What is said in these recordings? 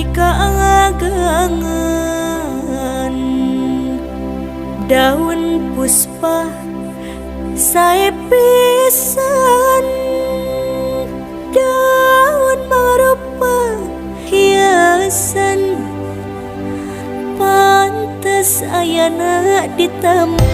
hati kaangan daun puspa sae pisan, daun marupa hiasan pantes ayana di taman.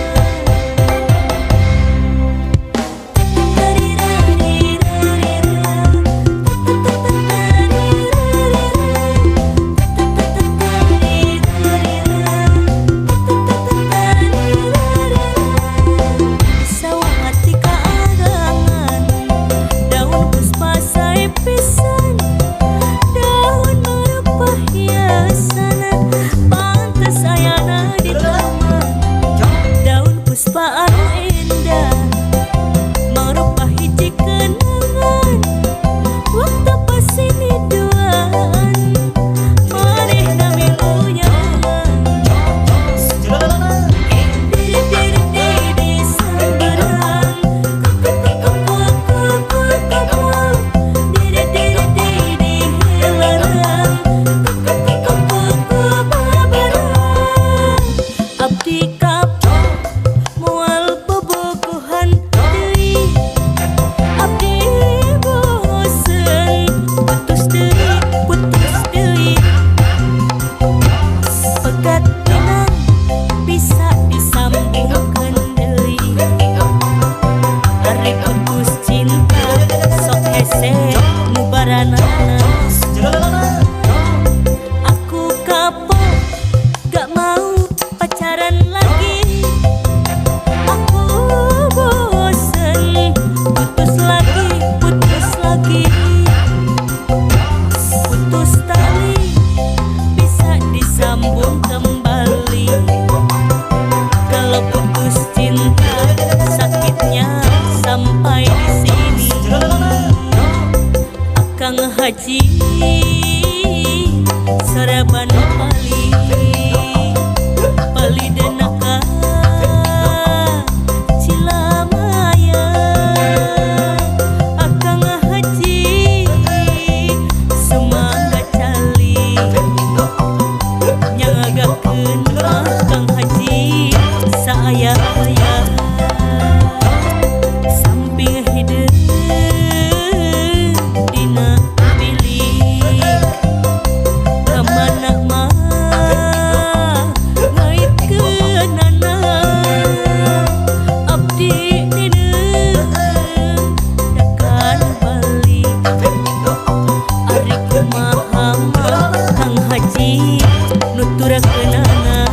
Aku kapok, gak mau pacaran lagi. Aku bosen, putus lagi, putus lagi. Putus tali, bisa disambung kembali. Kalau putus cinta, sakitnya sampai di sini. Kang Haji Saraban Pali Pali Denaka Cilamaya, Akang Haji Sumangga Cali nyangagakeun Kang Haji saaya-aya samping hideung dina pilih kamana mah ngaitkeunana abdi dideung dakan balik ari kumaha mah Kang Haji nuturakeunana.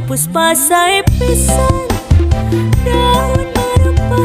Puspa sae pisan, daun marupa